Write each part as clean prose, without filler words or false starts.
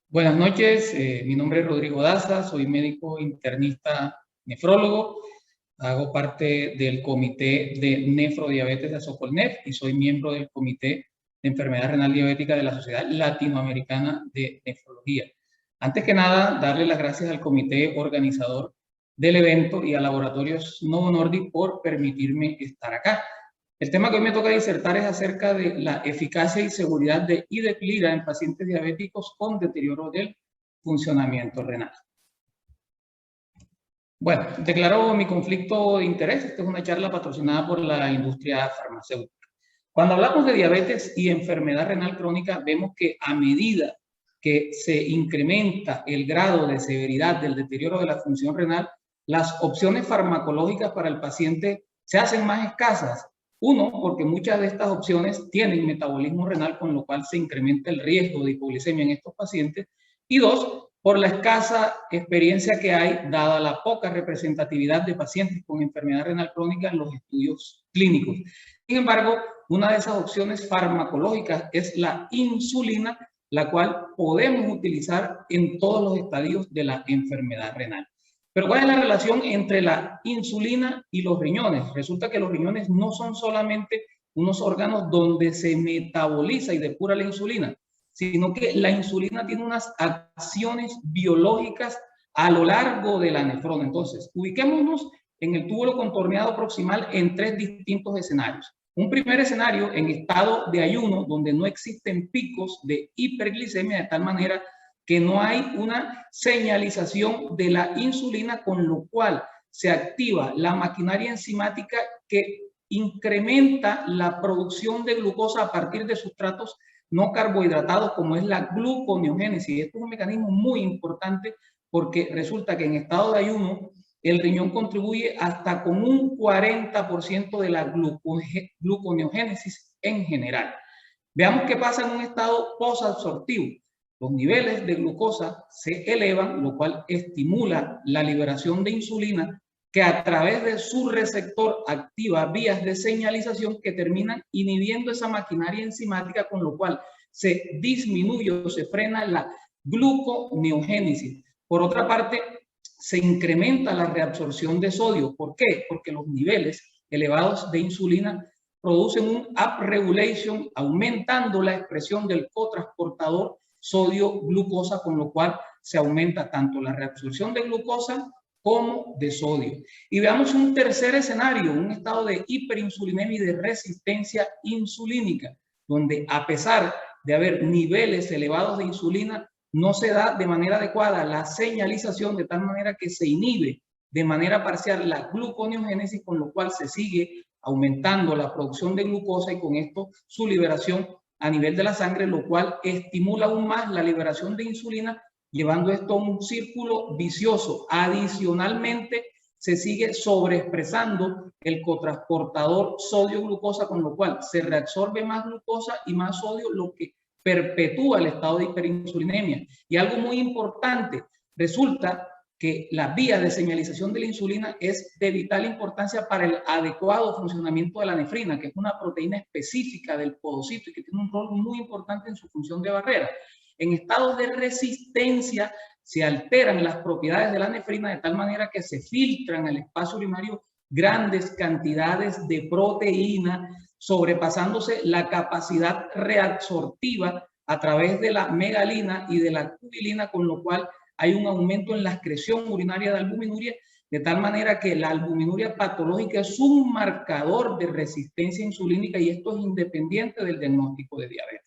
Buenas noches, mi nombre es Rodrigo Daza, soy médico internista nefrólogo, hago parte del comité de nefrodiabetes de Socolnef y soy miembro del comité de enfermedad renal diabética de la Sociedad Latinoamericana de Nefrología. Antes que nada, darle las gracias al comité organizador del evento y a Laboratorios Novo Nordisk por permitirme estar acá. El tema que hoy me toca disertar es acerca de la eficacia y seguridad de Ideclira en pacientes diabéticos con deterioro del funcionamiento renal. Bueno, declaro mi conflicto de interés. Esta es una charla patrocinada por la industria farmacéutica. Cuando hablamos de diabetes y enfermedad renal crónica, vemos que a medida que se incrementa el grado de severidad del deterioro de la función renal, las opciones farmacológicas para el paciente se hacen más escasas. Uno, porque muchas de estas opciones tienen metabolismo renal, con lo cual se incrementa el riesgo de hipoglicemia en estos pacientes. Y dos, por la escasa experiencia que hay, dada la poca representatividad de pacientes con enfermedad renal crónica en los estudios clínicos. Sin embargo, una de esas opciones farmacológicas es la insulina, la cual podemos utilizar en todos los estadios de la enfermedad renal. Pero ¿cuál es la relación entre la insulina y los riñones? Resulta que los riñones no son solamente unos órganos donde se metaboliza y depura la insulina, sino que la insulina tiene unas acciones biológicas a lo largo de la nefrona. Entonces, ubiquémonos en el túbulo contorneado proximal en tres distintos escenarios. Un primer escenario en estado de ayuno, donde no existen picos de hiperglicemia, de tal manera que no hay una señalización de la insulina, con lo cual se activa la maquinaria enzimática que incrementa la producción de glucosa a partir de sustratos no carbohidratados, como es la gluconeogénesis. Esto es un mecanismo muy importante porque resulta que en estado de ayuno el riñón contribuye hasta con un 40% de la gluconeogénesis en general. Veamos qué pasa en un estado posabsortivo. Los niveles de glucosa se elevan, lo cual estimula la liberación de insulina, que a través de su receptor activa vías de señalización que terminan inhibiendo esa maquinaria enzimática, con lo cual se disminuye o se frena la gluconeogénesis. Por otra parte, se incrementa la reabsorción de sodio. ¿Por qué? Porque los niveles elevados de insulina producen un upregulation, aumentando la expresión del cotransportador sodio-glucosa, con lo cual se aumenta tanto la reabsorción de glucosa como de sodio. Y veamos un tercer escenario, un estado de hiperinsulinemia y de resistencia insulínica, donde a pesar de haber niveles elevados de insulina, no se da de manera adecuada la señalización, de tal manera que se inhibe de manera parcial la gluconeogénesis, con lo cual se sigue aumentando la producción de glucosa y con esto su liberación a nivel de la sangre, lo cual estimula aún más la liberación de insulina, llevando esto a un círculo vicioso. Adicionalmente, se sigue sobreexpresando el cotransportador sodio-glucosa, con lo cual se reabsorbe más glucosa y más sodio, lo que perpetúa el estado de hiperinsulinemia. Y algo muy importante, resulta que la vía de señalización de la insulina es de vital importancia para el adecuado funcionamiento de la nefrina, que es una proteína específica del podocito y que tiene un rol muy importante en su función de barrera. En estados de resistencia se alteran las propiedades de la nefrina de tal manera que se filtran al espacio urinario grandes cantidades de proteína, sobrepasándose la capacidad reabsortiva a través de la megalina y de la cubilina, con lo cual hay un aumento en la excreción urinaria de albuminuria, de tal manera que la albuminuria patológica es un marcador de resistencia insulínica, y esto es independiente del diagnóstico de diabetes.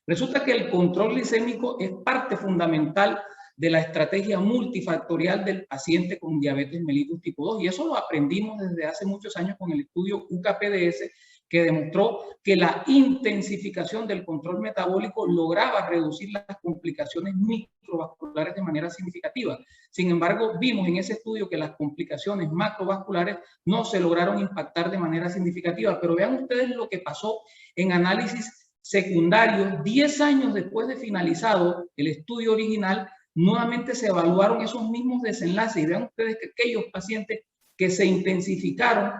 Resulta que el control glicémico es parte fundamental de la estrategia multifactorial del paciente con diabetes mellitus tipo 2, y eso lo aprendimos desde hace muchos años con el estudio UKPDS, que demostró que la intensificación del control metabólico lograba reducir las complicaciones microvasculares de manera significativa. Sin embargo, vimos en ese estudio que las complicaciones macrovasculares no se lograron impactar de manera significativa. Pero vean ustedes lo que pasó en análisis secundarios. 10 años después de finalizado el estudio original, nuevamente se evaluaron esos mismos desenlaces, y vean ustedes que aquellos pacientes que se intensificaron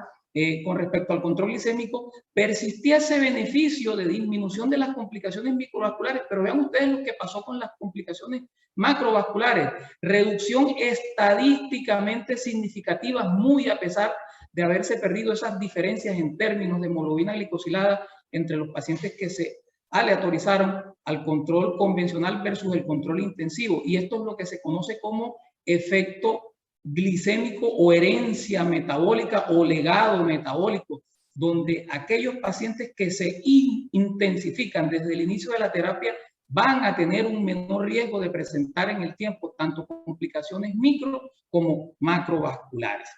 con respecto al control glicémico, persistía ese beneficio de disminución de las complicaciones microvasculares, pero vean ustedes lo que pasó con las complicaciones macrovasculares. Reducción estadísticamente significativa, muy a pesar de haberse perdido esas diferencias en términos de hemoglobina glicosilada entre los pacientes que se aleatorizaron al control convencional versus el control intensivo. Y esto es lo que se conoce como efecto glicémico o herencia metabólica o legado metabólico, donde aquellos pacientes que se intensifican desde el inicio de la terapia van a tener un menor riesgo de presentar en el tiempo tanto complicaciones micro como macrovasculares.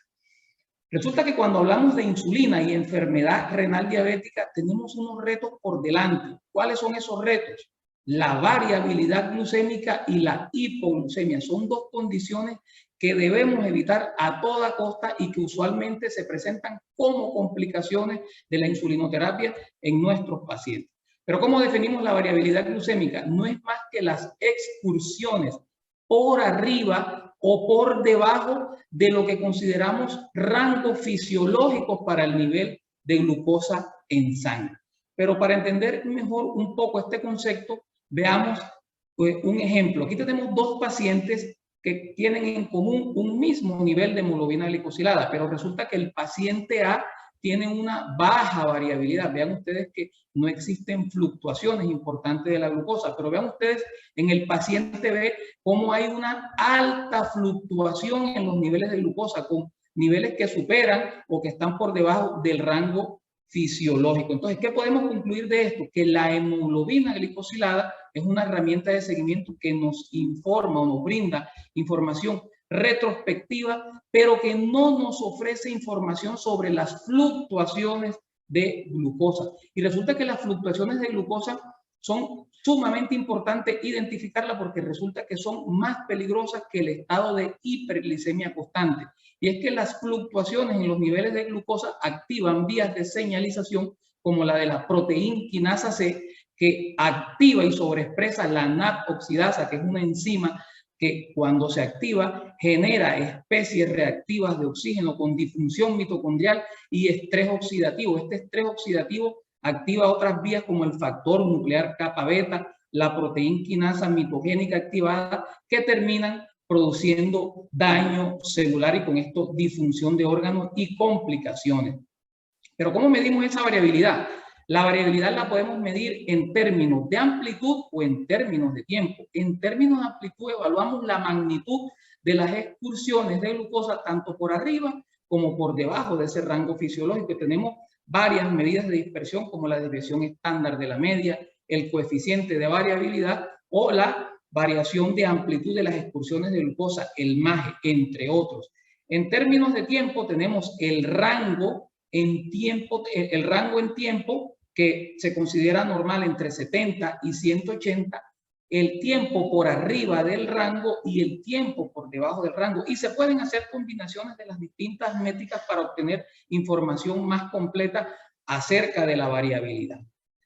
Resulta que cuando hablamos de insulina y enfermedad renal diabética, tenemos unos retos por delante. ¿Cuáles son esos retos? La variabilidad glucémica y la hipoglucemia. Son dos condiciones que debemos evitar a toda costa y que usualmente se presentan como complicaciones de la insulinoterapia en nuestros pacientes. Pero ¿cómo definimos la variabilidad glucémica? No es más que las excursiones por arriba o por debajo de lo que consideramos rangos fisiológicos para el nivel de glucosa en sangre. Pero para entender mejor un poco este concepto, veamos un ejemplo. Aquí tenemos dos pacientes que tienen en común un mismo nivel de hemoglobina glicosilada, pero resulta que el paciente A tiene una baja variabilidad. Vean ustedes que no existen fluctuaciones importantes de la glucosa, pero vean ustedes en el paciente B cómo hay una alta fluctuación en los niveles de glucosa, con niveles que superan o que están por debajo del rango fisiológico. Entonces, ¿qué podemos concluir de esto? Que la hemoglobina glicosilada es una herramienta de seguimiento que nos informa o nos brinda información retrospectiva, pero que no nos ofrece información sobre las fluctuaciones de glucosa. Y resulta que las fluctuaciones de glucosa son sumamente importantes identificarlas porque resulta que son más peligrosas que el estado de hiperglicemia constante. Y es que las fluctuaciones en los niveles de glucosa activan vías de señalización como la de la proteína quinasa C, que activa y sobreexpresa la NAT oxidasa, que es una enzima que cuando se activa genera especies reactivas de oxígeno con disfunción mitocondrial y estrés oxidativo. Este estrés oxidativo activa otras vías como el factor nuclear kappa beta, la proteína quinasa mitogénica activada, que terminan produciendo daño celular y con esto disfunción de órganos y complicaciones. Pero ¿cómo medimos esa variabilidad? La variabilidad la podemos medir en términos de amplitud o en términos de tiempo. En términos de amplitud evaluamos la magnitud de las excursiones de glucosa tanto por arriba como por debajo de ese rango fisiológico. Tenemos varias medidas de dispersión como la desviación estándar de la media, el coeficiente de variabilidad o la variación de amplitud de las excursiones de glucosa, el MAGE, entre otros. En términos de tiempo tenemos el rango en tiempo que se considera normal entre 70 y 180, el tiempo por arriba del rango y el tiempo por debajo del rango. Y se pueden hacer combinaciones de las distintas métricas para obtener información más completa acerca de la variabilidad.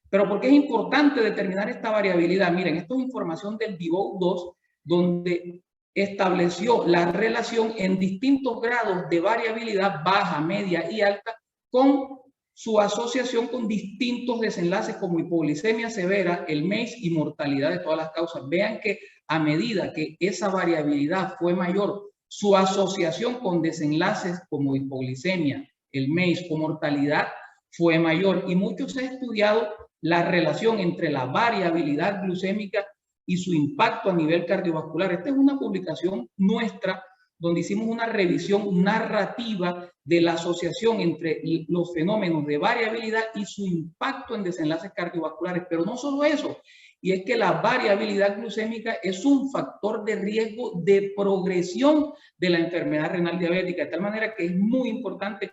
Pero ¿por qué es importante determinar esta variabilidad? Miren, esto es información del DIVOT 2, donde estableció la relación en distintos grados de variabilidad baja, media y alta con su asociación con distintos desenlaces como hipoglicemia severa, el MACE y mortalidad de todas las causas. Vean que a medida que esa variabilidad fue mayor, su asociación con desenlaces como hipoglicemia, el MACE o mortalidad fue mayor. Y muchos han estudiado la relación entre la variabilidad glucémica y su impacto a nivel cardiovascular. Esta es una publicación nuestra donde hicimos una revisión narrativa de la asociación entre los fenómenos de variabilidad y su impacto en desenlaces cardiovasculares. Pero no solo eso, y es que la variabilidad glucémica es un factor de riesgo de progresión de la enfermedad renal diabética, de tal manera que es muy importante.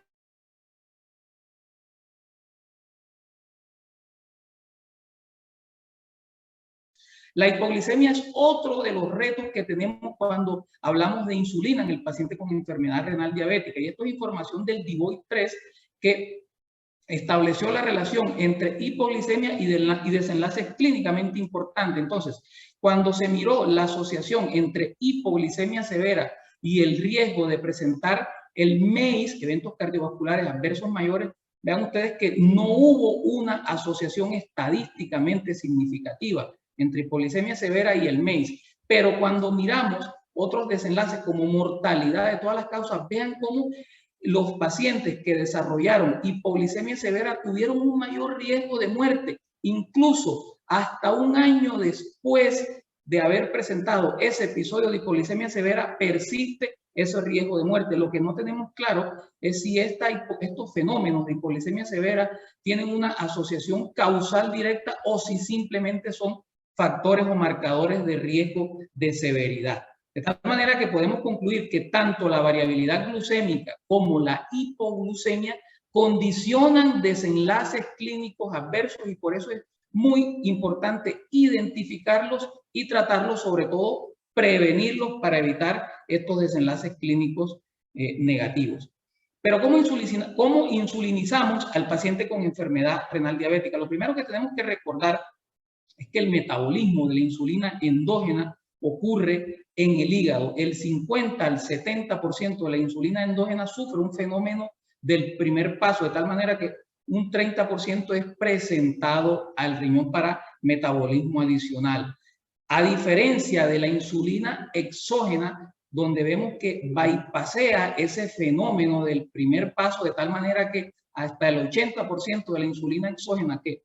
La hipoglicemia es otro de los retos que tenemos cuando hablamos de insulina en el paciente con enfermedad renal diabética. Y esto es información del DIVOT 3 que estableció la relación entre hipoglicemia y desenlaces clínicamente importantes. Entonces, cuando se miró la asociación entre hipoglicemia severa y el riesgo de presentar el MACE, eventos cardiovasculares adversos mayores, vean ustedes que no hubo una asociación estadísticamente significativa entre hipoglucemia severa y el MACE. Pero cuando miramos otros desenlaces como mortalidad de todas las causas, vean cómo los pacientes que desarrollaron hipoglucemia severa tuvieron un mayor riesgo de muerte, incluso hasta un año después de haber presentado ese episodio de hipoglucemia severa, persiste ese riesgo de muerte. Lo que no tenemos claro es si estos fenómenos de hipoglucemia severa tienen una asociación causal directa o si simplemente son factores o marcadores de riesgo de severidad. De tal manera que podemos concluir que tanto la variabilidad glucémica como la hipoglucemia condicionan desenlaces clínicos adversos y por eso es muy importante identificarlos y tratarlos, sobre todo prevenirlos para evitar estos desenlaces clínicos negativos. Pero ¿cómo insulinizamos al paciente con enfermedad renal diabética? Lo primero que tenemos que recordar es que el metabolismo de la insulina endógena ocurre en el hígado. El 50 al 70% de la insulina endógena sufre un fenómeno del primer paso, de tal manera que un 30% es presentado al riñón para metabolismo adicional. A diferencia de la insulina exógena, donde vemos que bypassea ese fenómeno del primer paso, de tal manera que hasta el 80% de la insulina exógena que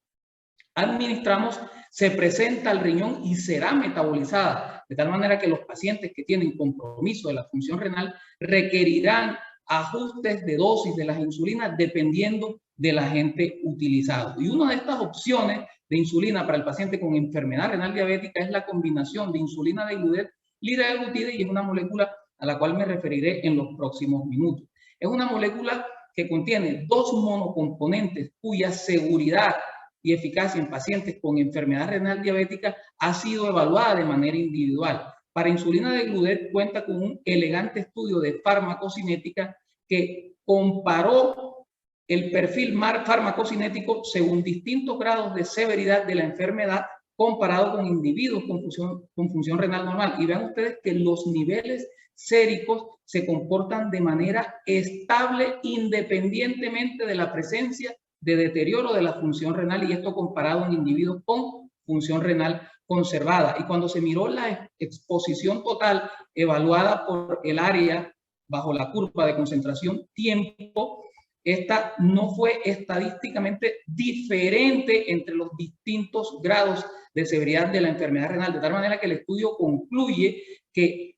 administramos se presenta al riñón y será metabolizada, de tal manera que los pacientes que tienen compromiso de la función renal requerirán ajustes de dosis de las insulinas dependiendo del agente utilizado. Y una de estas opciones de insulina para el paciente con enfermedad renal diabética es la combinación de insulina degludec, liraglutide, y es una molécula a la cual me referiré en los próximos minutos. Es una molécula que contiene dos monocomponentes cuya seguridad y eficacia en pacientes con enfermedad renal diabética ha sido evaluada de manera individual. Para insulina degludec cuenta con un elegante estudio de farmacocinética que comparó el perfil farmacocinético según distintos grados de severidad de la enfermedad comparado con individuos con función renal normal. Y vean ustedes que los niveles séricos se comportan de manera estable independientemente de la presencia de deterioro de la función renal, y esto comparado en individuos con función renal conservada. Y cuando se miró la exposición total evaluada por el área bajo la curva de concentración tiempo, esta no fue estadísticamente diferente entre los distintos grados de severidad de la enfermedad renal, de tal manera que el estudio concluye que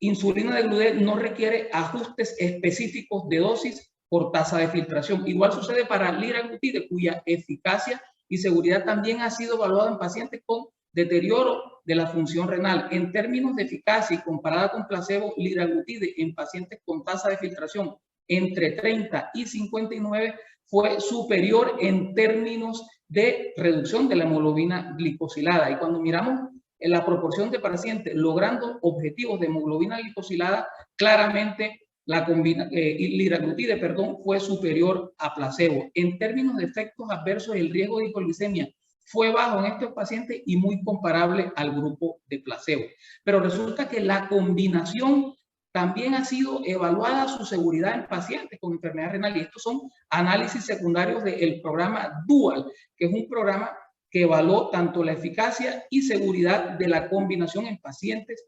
insulina degludec no requiere ajustes específicos de dosis por tasa de filtración. Igual sucede para liraglutide, cuya eficacia y seguridad también ha sido evaluada en pacientes con deterioro de la función renal. En términos de eficacia y comparada con placebo, liraglutide en pacientes con tasa de filtración entre 30 y 59 fue superior en términos de reducción de la hemoglobina glicosilada. Y cuando miramos en la proporción de pacientes logrando objetivos de hemoglobina glicosilada, claramente liraglutide, fue superior a placebo. En términos de efectos adversos, el riesgo de hipoglucemia fue bajo en estos pacientes y muy comparable al grupo de placebo. Pero resulta que la combinación también ha sido evaluada su seguridad en pacientes con enfermedad renal, y estos son análisis secundarios del programa DUAL, que es un programa que evaluó tanto la eficacia y seguridad de la combinación en pacientes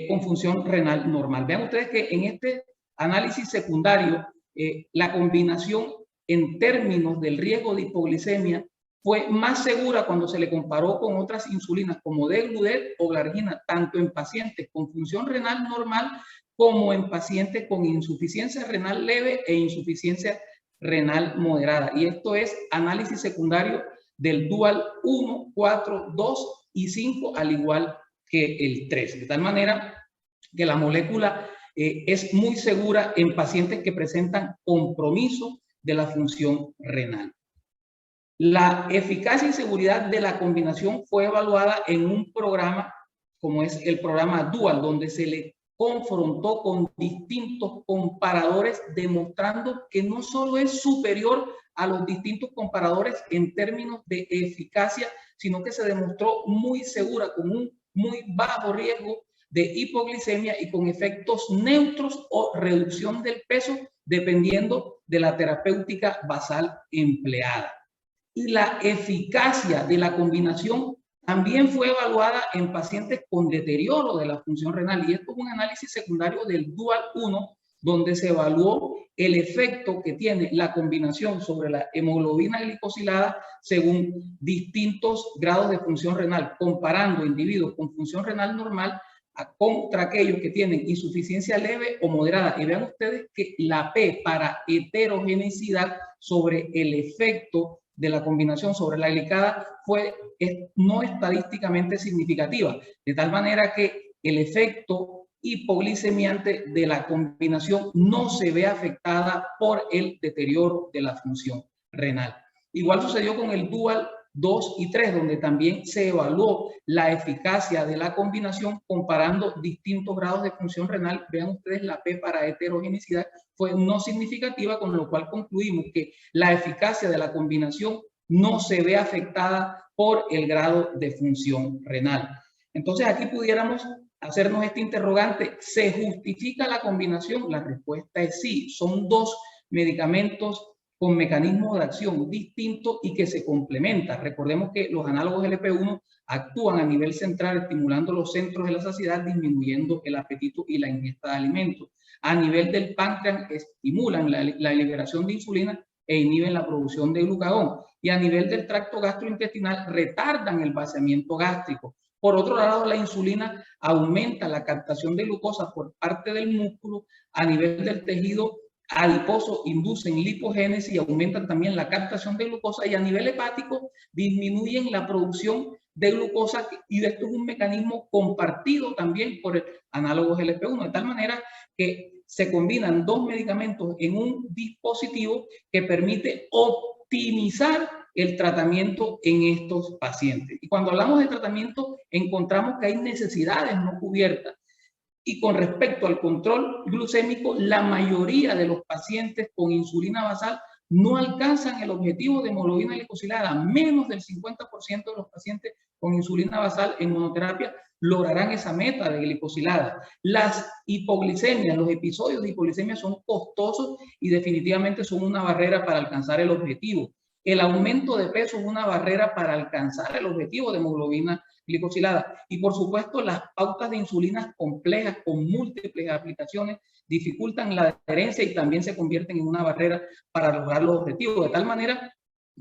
con función renal normal. Vean ustedes que en este análisis secundario, la combinación en términos del riesgo de hipoglucemia fue más segura cuando se le comparó con otras insulinas como degludec o glargina, tanto en pacientes con función renal normal como en pacientes con insuficiencia renal leve e insuficiencia renal moderada. Y esto es análisis secundario del DUAL 1, 4, 2 y 5, al igual que el 3. De tal manera que la molécula es muy segura en pacientes que presentan compromiso de la función renal. La eficacia y seguridad de la combinación fue evaluada en un programa como es el programa DUAL, donde se le confrontó con distintos comparadores, demostrando que no solo es superior a los distintos comparadores en términos de eficacia, sino que se demostró muy segura, con un muy bajo riesgo de hipoglicemia y con efectos neutros o reducción del peso dependiendo de la terapéutica basal empleada. Y la eficacia de la combinación también fue evaluada en pacientes con deterioro de la función renal, y esto es un análisis secundario del DUAL 1, donde se evaluó el efecto que tiene la combinación sobre la hemoglobina glicosilada según distintos grados de función renal, comparando individuos con función renal normal contra aquellos que tienen insuficiencia leve o moderada. Y vean ustedes que la P para heterogeneidad sobre el efecto de la combinación sobre la glicada fue no estadísticamente significativa, de tal manera que el efecto hipoglicemiante de la combinación no se ve afectada por el deterioro de la función renal. Igual sucedió con el DUAL 2 y 3, donde también se evaluó la eficacia de la combinación comparando distintos grados de función renal. Vean ustedes, la P para heterogeneidad fue no significativa, con lo cual concluimos que la eficacia de la combinación no se ve afectada por el grado de función renal. Entonces aquí pudiéramos hacernos este interrogante: ¿se justifica la combinación? La respuesta es sí. Son dos medicamentos con mecanismos de acción distintos y que se complementan. Recordemos que los análogos LP1 actúan a nivel central estimulando los centros de la saciedad, disminuyendo el apetito y la ingesta de alimentos. A nivel del páncreas estimulan la liberación de insulina e inhiben la producción de glucagón. Y a nivel del tracto gastrointestinal retardan el vaciamiento gástrico. Por otro lado, la insulina aumenta la captación de glucosa por parte del músculo. A nivel del tejido adiposo inducen lipogénesis y aumentan también la captación de glucosa, y a nivel hepático disminuyen la producción de glucosa, y esto es un mecanismo compartido también por el análogo GLP-1, de tal manera que se combinan dos medicamentos en un dispositivo que permite optimizar el tratamiento en estos pacientes. Y cuando hablamos de tratamiento, encontramos que hay necesidades no cubiertas. Y con respecto al control glucémico, la mayoría de los pacientes con insulina basal no alcanzan el objetivo de hemoglobina glicosilada. Menos del 50% de los pacientes con insulina basal en monoterapia lograrán esa meta de glicosilada. Las hipoglicemias, los episodios de hipoglicemia son costosos y definitivamente son una barrera para alcanzar el objetivo. El aumento de peso es una barrera para alcanzar el objetivo de hemoglobina glicosilada. Y por supuesto, las pautas de insulinas complejas con múltiples aplicaciones dificultan la adherencia y también se convierten en una barrera para lograr los objetivos, de tal manera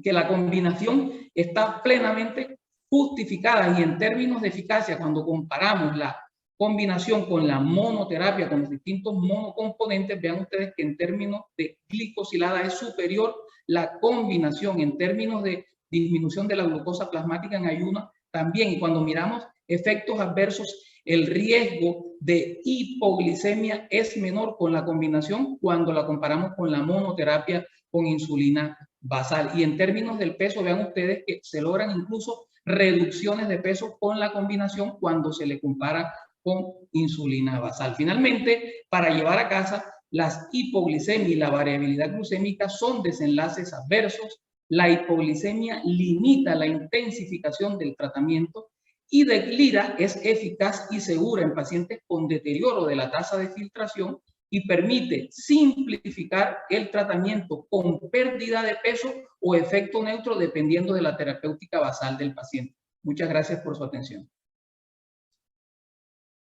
que la combinación está plenamente justificada. Y en términos de eficacia, cuando comparamos la combinación con la monoterapia, con los distintos monocomponentes, vean ustedes que en términos de glicosilada es superior la combinación. En términos de disminución de la glucosa plasmática en ayuno también. Y cuando miramos efectos adversos, el riesgo de hipoglicemia es menor con la combinación cuando la comparamos con la monoterapia con insulina basal. Y en términos del peso, vean ustedes que se logran incluso reducciones de peso con la combinación cuando se le compara con insulina basal. Finalmente, para llevar a casa, las hipoglicemia y la variabilidad glucémica son desenlaces adversos. La hipoglicemia limita la intensificación del tratamiento, y Deglira es eficaz y segura en pacientes con deterioro de la tasa de filtración y permite simplificar el tratamiento con pérdida de peso o efecto neutro dependiendo de la terapéutica basal del paciente. Muchas gracias por su atención.